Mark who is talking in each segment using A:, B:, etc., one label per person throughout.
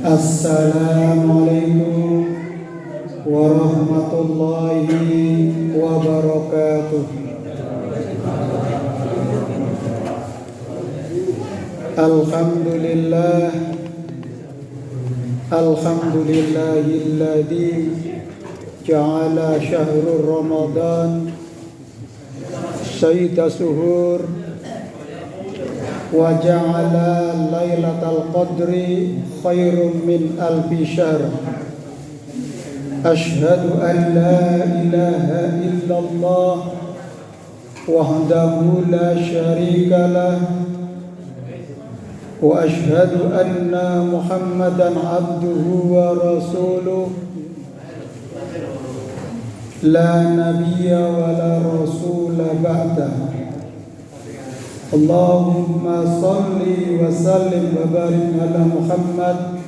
A: Assalamualaikum warahmatullahi wabarakatuh. Alhamdulillahilladzi ja'ala syahrul Ramadan sayyida suhur wa ja'ala lailatal qadri khairum min alfi syahr. Asyhadu an la ilaha illallah wahdahu la syarika lah wa asyhadu anna Muhammadan abduhu wa rasuluh la nabiyya wa la rasula ba'dah. Allahumma salli wa sallim wa barik ala Muhammad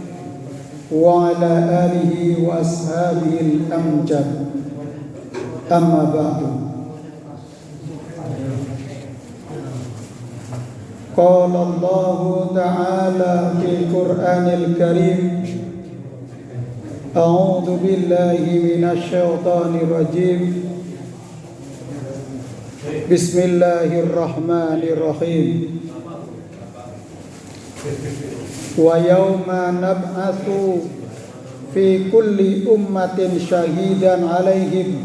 A: wa ala alihi wa ashabihi al-amjad. Amma ba'du. Qala Allah ta'ala fil Qur'anil Karim, a'udzu billahi minasy syaithanir rajim. Bismillahirrahmanirrahim. Wa yawma nab'atsu fi kulli ummatin syahidan 'alaihim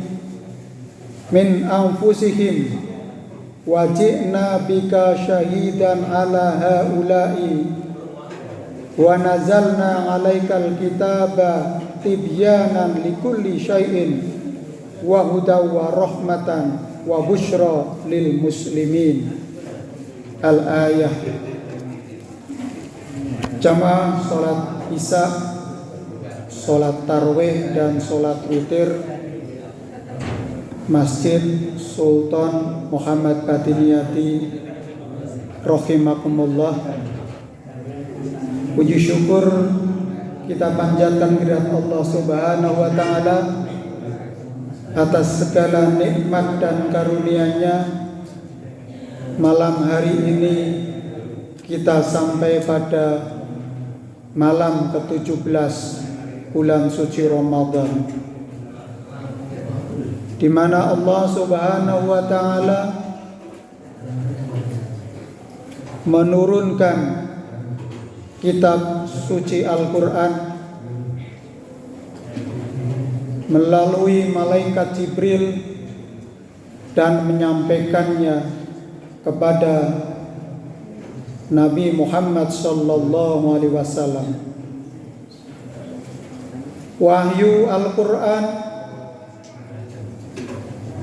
A: min anfusihim wa ji'na bika syahidan 'ala haula'i wa nazalna 'alaikal kitaba tibyanan likulli syai'in wa hudaw wa rahmatan wa busyra lil muslimin. Al-ayah. Jamaah salat isya, salat tarawih dan salat witir Masjid Sultan Muhammad Batiniyati rahimakumullah. Puji syukur kita panjatkan kehadirat Allah Subhanahu wa taala atas segala nikmat dan karunia-Nya. Malam hari ini kita sampai pada malam ke-17 bulan suci Ramadan, di mana Allah Subhanahu wa taala menurunkan kitab suci Al-Qur'an melalui malaikat Jibril dan menyampaikannya kepada Nabi Muhammad sallallahu alaihi wasallam. Wahyu Al-Qur'an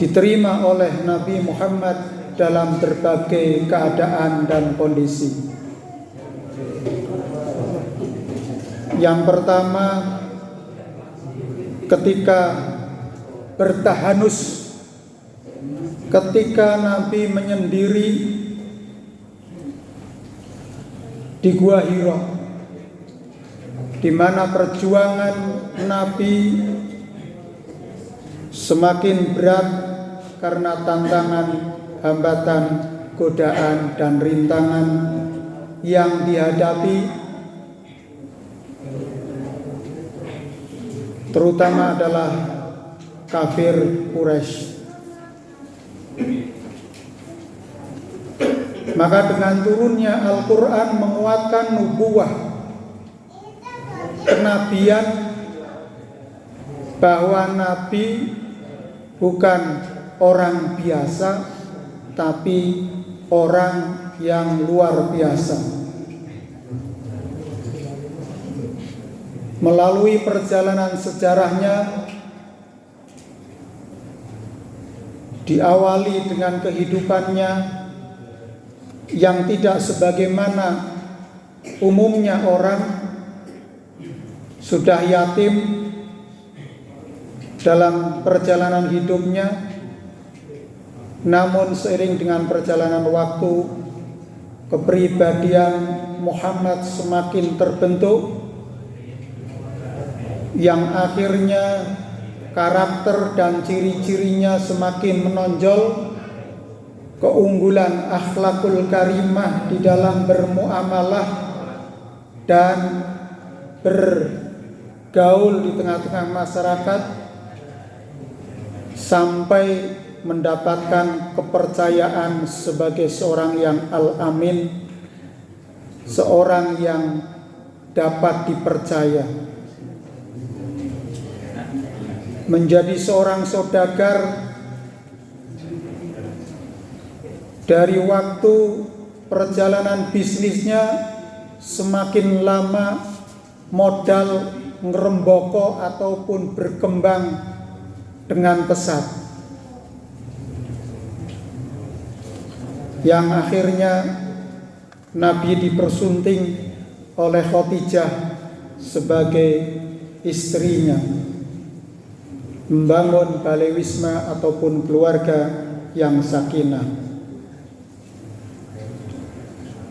A: diterima oleh Nabi Muhammad dalam berbagai keadaan dan kondisi. Yang pertama, ketika bertahanus, ketika Nabi menyendiri di Gua Hira, di mana perjuangan Nabi semakin berat karena tantangan, hambatan, godaan dan rintangan yang dihadapi, terutama adalah kafir Quraisy. Maka dengan turunnya Al-Quran menguatkan nubuwah, kenabian, bahwa Nabi bukan orang biasa, tapi orang yang luar biasa. Melalui perjalanan sejarahnya, diawali dengan kehidupannya yang tidak sebagaimana umumnya orang, sudah yatim dalam perjalanan hidupnya, namun seiring dengan perjalanan waktu, kepribadian Muhammad semakin terbentuk, yang akhirnya karakter dan ciri-cirinya semakin menonjol keunggulan akhlakul karimah di dalam bermuamalah dan bergaul di tengah-tengah masyarakat, sampai mendapatkan kepercayaan sebagai seorang yang al-amin, seorang yang dapat dipercaya, menjadi seorang saudagar. Dari waktu perjalanan bisnisnya semakin lama modal ngeremboko ataupun berkembang dengan pesat, yang akhirnya Nabi dipersunting oleh Khadijah sebagai istrinya, membangun balai wisma ataupun keluarga yang sakinah.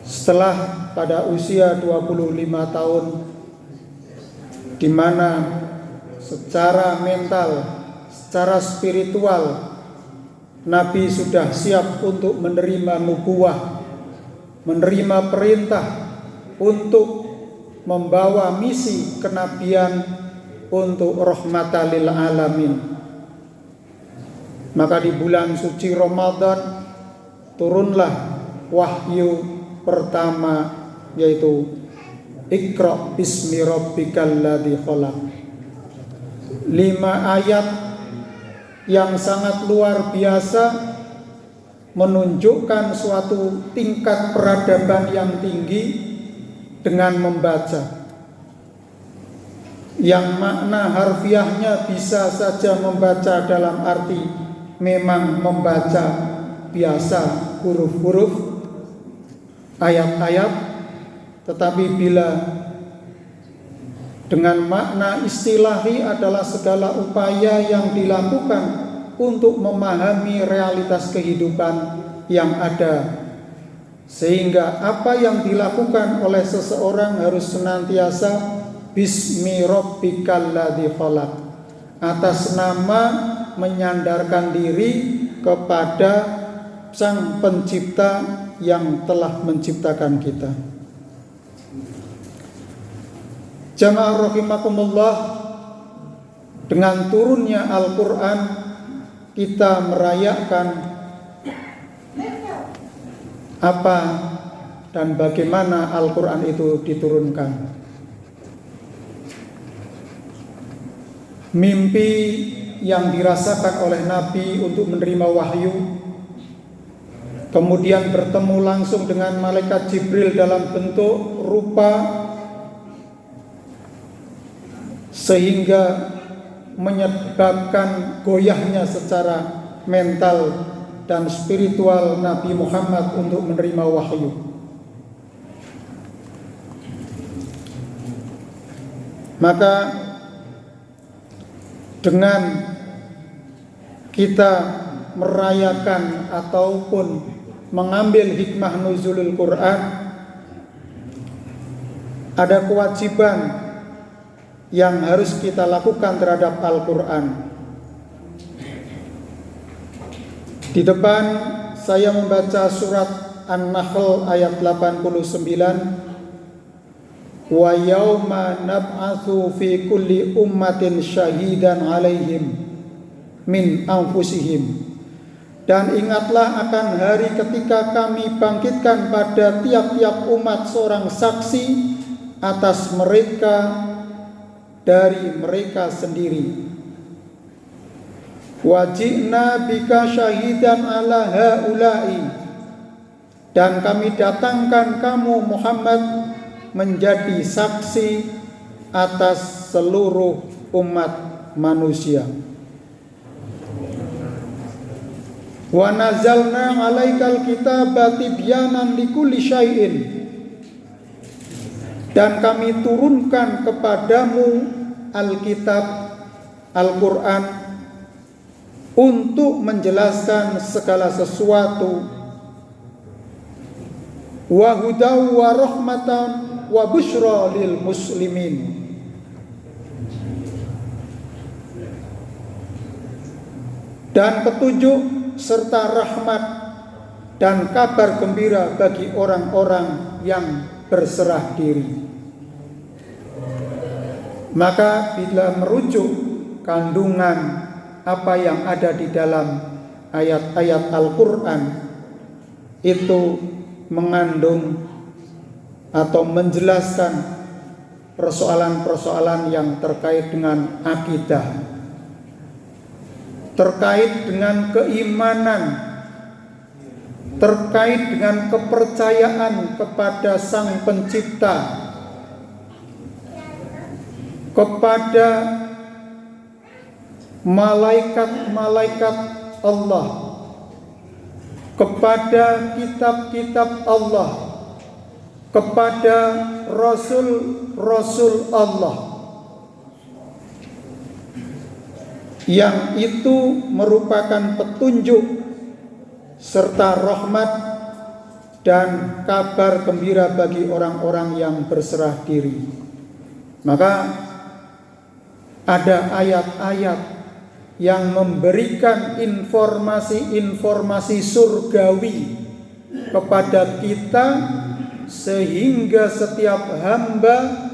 A: Setelah pada usia 25 tahun, di mana secara mental, secara spiritual Nabi sudah siap untuk menerima nubuwah, menerima perintah untuk membawa misi kenabian untuk rahmatan lil alamin. Maka di bulan suci Ramadan turunlah wahyu pertama, yaitu Iqra bismi rabbikal ladzi khalaq. 5 ayat yang sangat luar biasa, menunjukkan suatu tingkat peradaban yang tinggi dengan membaca, yang makna harfiahnya bisa saja membaca dalam arti memang membaca biasa huruf-huruf ayat-ayat, tetapi bila dengan makna istilahi adalah segala upaya yang dilakukan untuk memahami realitas kehidupan yang ada, sehingga apa yang dilakukan oleh seseorang harus senantiasa bismi rabbikal ladzi khalaq, atas nama menyandarkan diri kepada Sang Pencipta yang telah menciptakan kita. Jamaah rahimakumullah, dengan turunnya Al-Quran kita merayakan apa dan bagaimana Al-Quran itu diturunkan. Mimpi yang dirasakan oleh Nabi untuk menerima wahyu, kemudian bertemu langsung dengan malaikat Jibril dalam bentuk rupa, sehingga menyebabkan goyahnya secara mental dan spiritual Nabi Muhammad untuk menerima wahyu. Maka dengan kita merayakan ataupun mengambil hikmah nuzulul Quran, ada kewajiban yang harus kita lakukan terhadap Al-Quran. Di depan saya membaca surat An-Nahl ayat 89. Wa yauma nab'atsu fi kulli ummatin syahidan 'alaihim min anfusihim. Dan ingatlah akan hari ketika kami bangkitkan pada tiap-tiap umat seorang saksi atas mereka dari mereka sendiri. Wajibna bika syahidan ala haula'i, dan kami datangkan kamu Muhammad menjadi saksi atas seluruh umat manusia. Wa nazalna 'alaikal kitaba tibyanan likulli syai'in, dan kami turunkan kepadamu Alkitab, Al-Quran, untuk menjelaskan segala sesuatu. Wa hudaw wa rahmatan wa busyra lil muslimin. Dan petunjuk serta rahmat dan kabar gembira bagi orang-orang yang berserah diri. Maka bila merujuk kandungan apa yang ada di dalam ayat-ayat Al-Quran, itu mengandung atau menjelaskan persoalan-persoalan yang terkait dengan akidah, terkait dengan keimanan, terkait dengan kepercayaan kepada Sang Pencipta, kepada malaikat-malaikat Allah, kepada kitab-kitab Allah, kepada rasul-rasul Allah, yang itu merupakan petunjuk serta rahmat dan kabar gembira bagi orang-orang yang berserah diri. Maka ada ayat-ayat yang memberikan informasi-informasi surgawi kepada kita, sehingga setiap hamba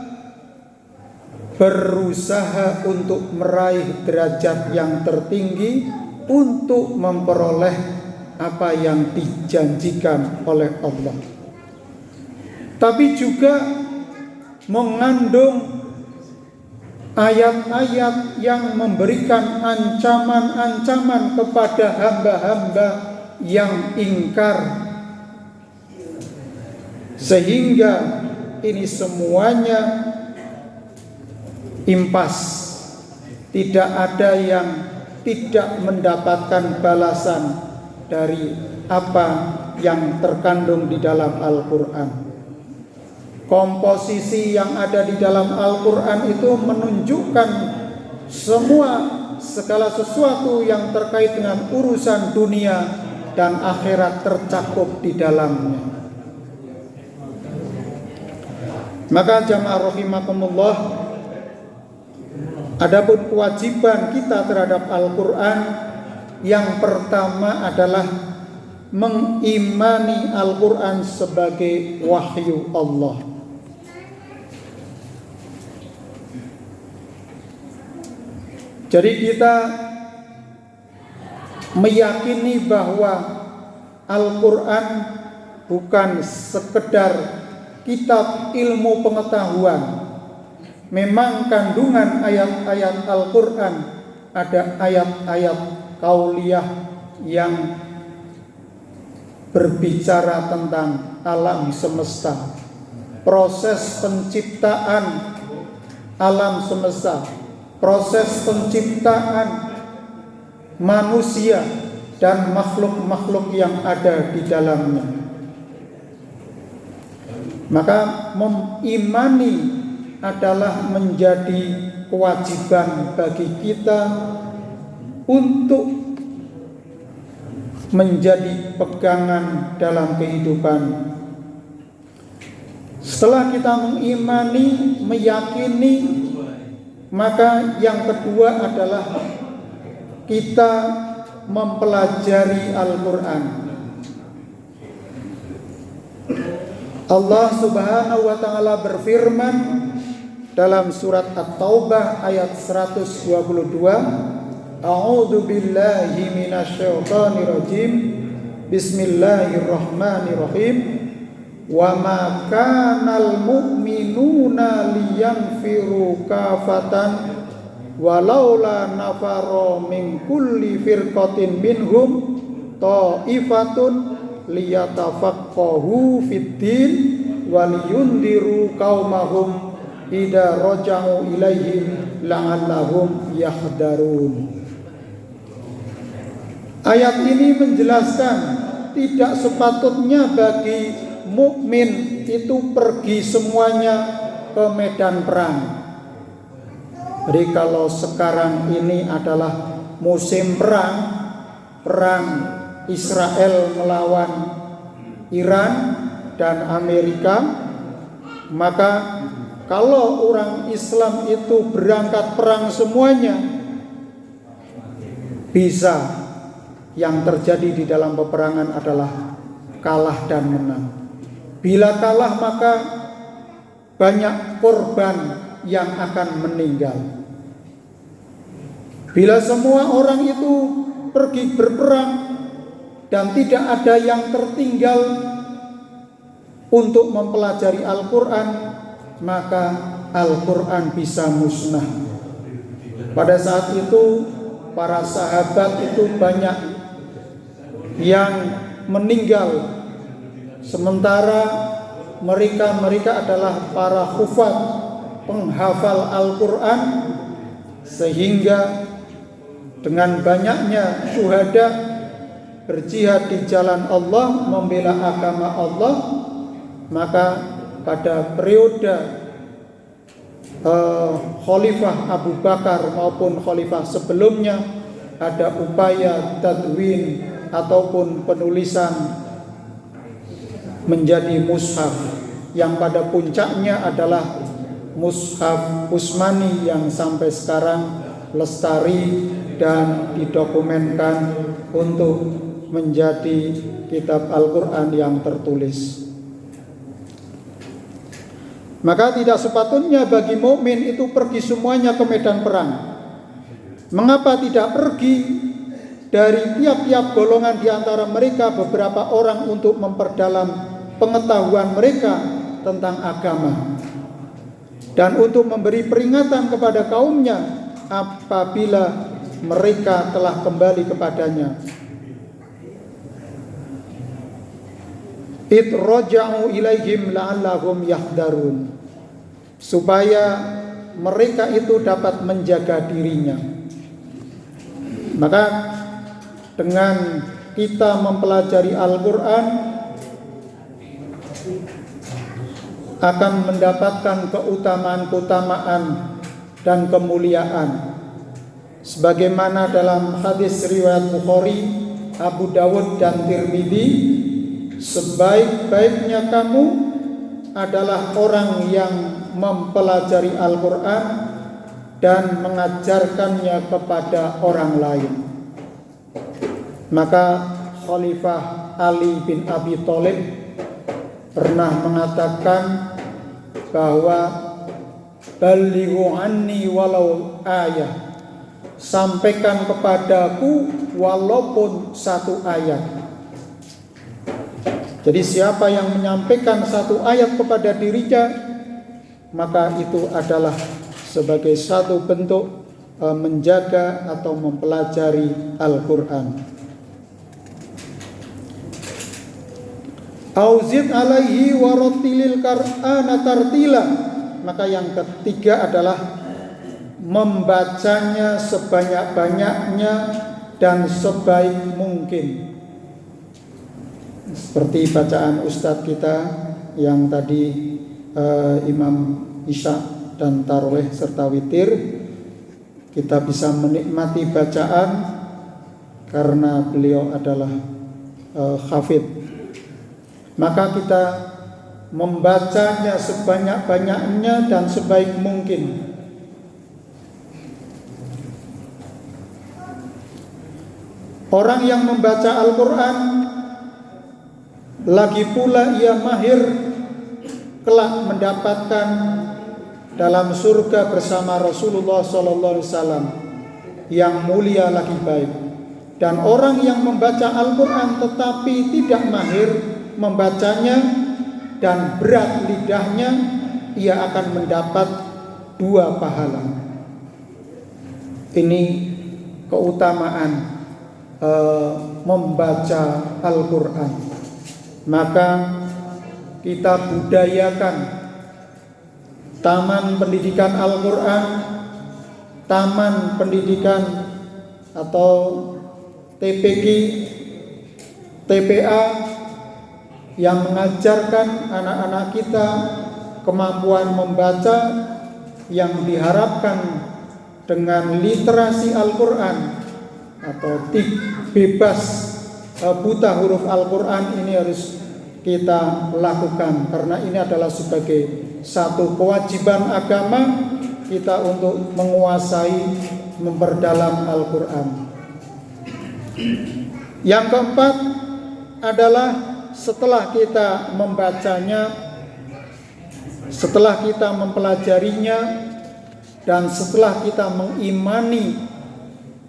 A: berusaha untuk meraih derajat yang tertinggi untuk memperoleh apa yang dijanjikan oleh Allah. Tapi juga mengandung ayat-ayat yang memberikan ancaman-ancaman kepada hamba-hamba yang ingkar, sehingga ini semuanya impas. Tidak ada yang tidak mendapatkan balasan dari apa yang terkandung di dalam Al-Quran. Komposisi yang ada di dalam Al-Quran itu menunjukkan segala sesuatu yang terkait dengan urusan dunia dan akhirat tercakup di dalamnya. Maka jamaah rahimakumullah, adapun kewajiban kita terhadap Al-Quran, yang pertama adalah mengimani Al-Quran sebagai wahyu Allah. Jadi kita meyakini bahwa Al-Quran bukan sekedar kitab ilmu pengetahuan. Memang kandungan ayat-ayat Al-Quran ada ayat-ayat kauliyah yang berbicara tentang alam semesta, proses penciptaan alam semesta, proses penciptaan manusia dan makhluk-makhluk yang ada di dalamnya. Maka mengimani adalah menjadi kewajiban bagi kita untuk menjadi pegangan dalam kehidupan. Setelah kita mengimani, meyakini, maka yang kedua adalah kita mempelajari Al-Quran. Allah Subhanahu wa ta'ala berfirman dalam surat At-Taubah ayat 122, A'udzu billahi minasyaitonir rajim. Bismillahirrahmanirrahim. Wa ma kanal mu'minuna liyanfiru kafatan walaula nafara min kulli firqatin minhum ta'ifatun liyatafaqahu fid-din waliyundiru qaumahum idza raja'u ilaihim la'allahum yahdharun. Ayat ini menjelaskan tidak sepatutnya bagi mukmin itu pergi semuanya ke medan perang. Jadi kalau sekarang ini adalah musim perang Israel melawan Iran dan Amerika, maka kalau orang Islam itu berangkat perang semuanya, bisa yang terjadi di dalam peperangan adalah kalah dan menang. Bila kalah maka banyak korban yang akan meninggal. Bila semua orang itu pergi berperang dan tidak ada yang tertinggal untuk mempelajari Al-Quran, maka Al-Quran bisa musnah. Pada saat itu para sahabat itu banyak yang meninggal, sementara mereka adalah para hufaz, penghafal Al-Quran, sehingga dengan banyaknya syuhada berjihad di jalan Allah, membela agama Allah, maka pada periode Khalifah Abu Bakar maupun Khalifah sebelumnya ada upaya tadwin ataupun penulisan menjadi mushaf, yang pada puncaknya adalah mushaf Utsmani yang sampai sekarang lestari dan didokumenkan untuk menjadi kitab Al-Quran yang tertulis. Maka tidak sepatutnya bagi mukmin itu pergi semuanya ke medan perang. Mengapa tidak pergi dari tiap-tiap golongan di antara mereka beberapa orang untuk memperdalam pengetahuan mereka tentang agama, dan untuk memberi peringatan kepada kaumnya apabila mereka telah kembali kepadanya. Itraja'u ilaihim la'allahum yahdharun, supaya mereka itu dapat menjaga dirinya. Maka dengan kita mempelajari Al-Quran akan mendapatkan keutamaan-keutamaan dan kemuliaan, sebagaimana dalam hadis riwayat Bukhari, Abu Dawud dan Tirmidzi, sebaik-baiknya kamu adalah orang yang mempelajari Al-Quran dan mengajarkannya kepada orang lain. Maka Khalifah Ali bin Abi Thalib pernah mengatakan bahwa balighu anni walau ayah, sampaikan kepadaku walaupun satu ayat. Jadi siapa yang menyampaikan satu ayat kepada dirinya, maka itu adalah sebagai satu bentuk menjaga atau mempelajari Al-Quran. Auzid alaihi warattilil Qur'ana tartila. Maka yang ketiga adalah membacanya sebanyak-banyaknya dan sebaik mungkin. Seperti bacaan Ustadz kita yang tadi Imam Isya dan Tarawih serta Witir, kita bisa menikmati bacaan karena beliau adalah hafidh. Maka kita membacanya sebanyak-banyaknya dan sebaik mungkin. Orang yang membaca Al-Quran lagi pula ia mahir kelak mendapatkan dalam surga bersama Rasulullah SAW yang mulia lagi baik. Dan orang yang membaca Al-Quran tetapi tidak mahir membacanya dan berat lidahnya, ia akan mendapat 2 pahala. Ini keutamaan membaca Al-Quran. Maka kita budayakan taman pendidikan Al-Quran, taman pendidikan atau TPQ, TPA yang mengajarkan anak-anak kita kemampuan membaca, yang diharapkan dengan literasi Al-Quran atau bebas buta huruf Al-Quran ini harus kita lakukan, karena ini adalah sebagai satu kewajiban agama kita untuk menguasai, memperdalam Al-Quran. Yang keempat adalah setelah kita membacanya, setelah kita mempelajarinya, dan setelah kita mengimani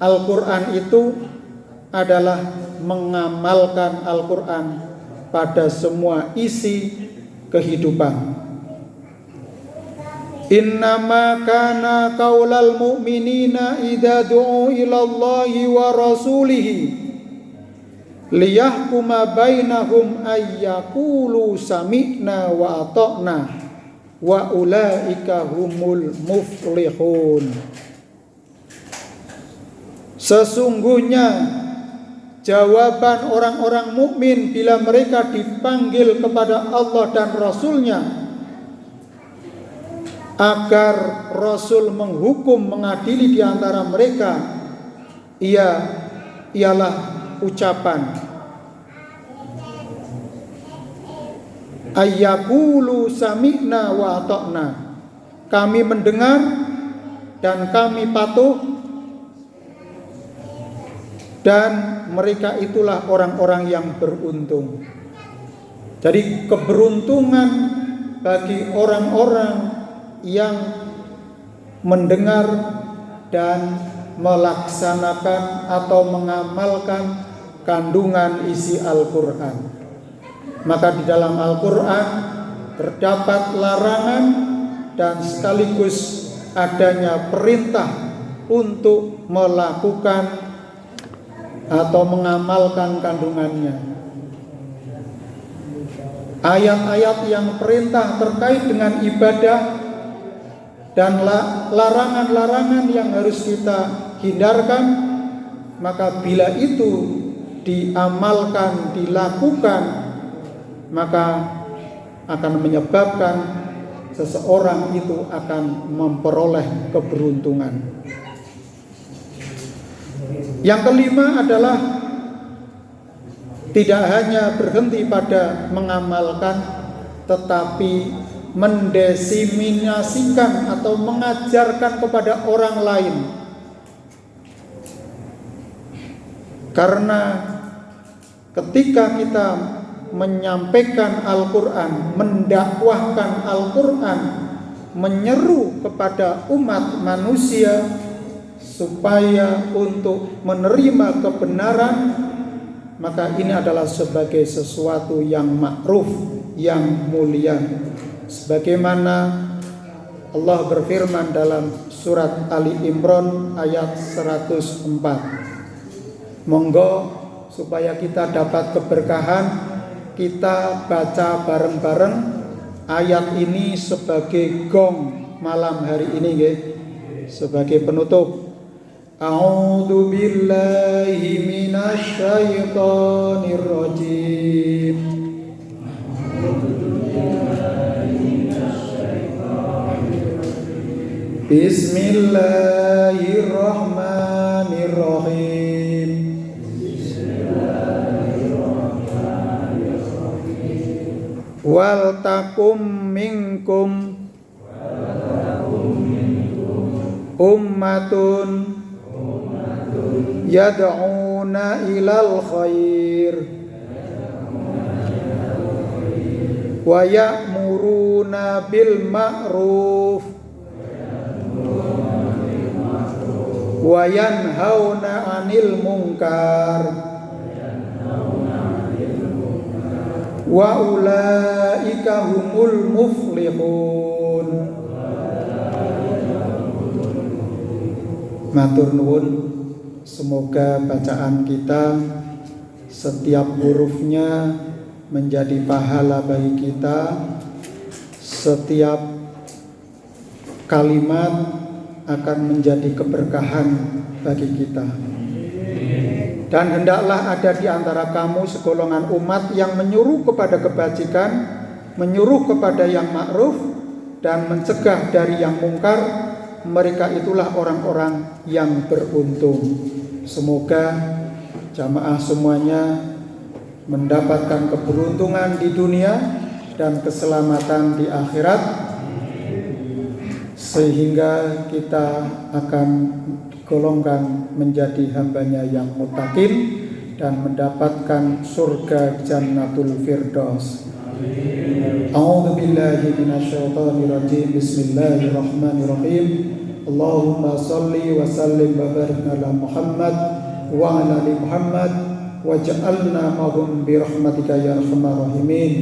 A: Al-Quran itu adalah mengamalkan Al-Quran pada semua isi kehidupan. Innama kana qaulal mu'minina idza du'u ilallahi wa rasulihi liyahkuma bainahum ayyaqulu sami'na wa ata'na wa ulaika humul muflihun. Sesungguhnya jawaban orang-orang mukmin bila mereka dipanggil kepada Allah dan Rasul-Nya agar Rasul menghukum, mengadili di antara mereka, ialah ucapan ayyaqulu sami'na wa ata'na, kami mendengar dan kami patuh, dan mereka itulah orang-orang yang beruntung. Jadi keberuntungan bagi orang-orang yang mendengar dan melaksanakan atau mengamalkan kandungan isi Al-Quran. Maka di dalam Al-Quran terdapat larangan dan sekaligus adanya perintah untuk melakukan atau mengamalkan kandungannya. Ayat-ayat yang perintah terkait dengan ibadah dan larangan-larangan yang harus kita hindarkan, maka bila itu diamalkan, dilakukan, maka akan menyebabkan seseorang itu akan memperoleh keberuntungan. Yang kelima adalah tidak hanya berhenti pada mengamalkan, tetapi mendiseminasikan atau mengajarkan kepada orang lain. Karena ketika kita menyampaikan Al-Quran, mendakwahkan Al-Quran, menyeru kepada umat manusia supaya untuk menerima kebenaran, maka ini adalah sebagai sesuatu yang ma'ruf, yang mulia. Sebagaimana Allah berfirman dalam surat Ali Imran ayat 104. Monggo supaya kita dapat keberkahan, kita baca bareng-bareng ayat ini sebagai gong malam hari ini, nggih, sebagai penutup. A'udzu billahi minasy syaithanir rajim. Bismillahirrahmanirrahim. Wal takum minkum ummatun yad'una ilal khair wa ya'muruna bil ma'ruf wa yanhauna 'anil munkar wa ulaika humul muflihun. Matur nuwun, semoga bacaan kita setiap hurufnya menjadi pahala bagi kita, setiap kalimat akan menjadi keberkahan bagi kita. Dan hendaklah ada di antara kamu segolongan umat yang menyuruh kepada kebajikan, menyuruh kepada yang ma'ruf, dan mencegah dari yang mungkar. Mereka itulah orang-orang yang beruntung. Semoga jamaah semuanya mendapatkan keberuntungan di dunia dan keselamatan di akhirat, sehingga kita akan golongkan menjadi hambanya yang muttaqin dan mendapatkan surga Jannatul Firdaus. A'udzu billahi minasyaitonir rajim. Bismillahirrahmanirrahim. Allahumma shalli wa sallim wa barik ala Muhammad wa ala ali Muhammad waj'alna mahum bi rahmatika ya arhamar rahimin.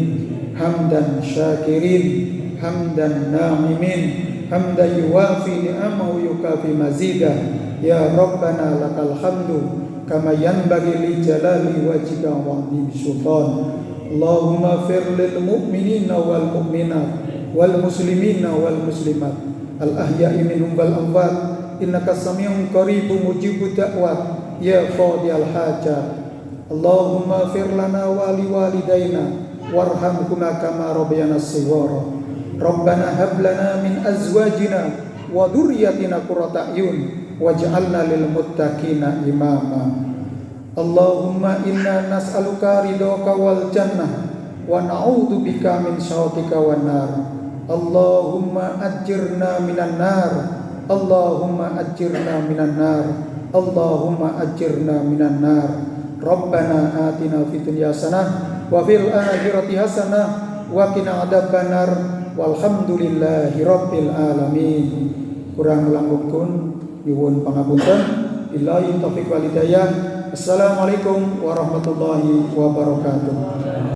A: Hamdan syakirin, hamdan na'imin, hamdan yuwafi ni'amahu yukafi mazidah. Ya Rabbana lakal hamdu kama yanbaghi li jalali wajhika wa 'azimi sultan. Allahumma fir lil mu'minina wal mu'minat wal muslimina wal muslimat al ahya'i minhum wal amwat innaka sami'un qaribun mujibud da'wat ya qadiyal hajat. Allahumma fir lana wa li walidayna warhamhuma kama rabbayana shighara. Rabbana hab lana min azwajina wa dhurriyyatina qurrata a'yun waj'alna lil muttaqina imama. Allahumma inna nas'aluka ridhaka wal jannah wa na'udzu bika min sakhatika wan nar. Allahumma ajirna minan nar. Allahumma ajirna minan nar. Allahumma ajirna minan nar. Rabbana atina fid dunya hasanah wa fil akhirati hasanah wa qina adzabannar. Walhamdulillahi rabbil alamin. Kurang langkung nyuwun pangapunten. Billahi taufiq wal hidayah. Assalamualaikum warahmatullahi wabarakatuh.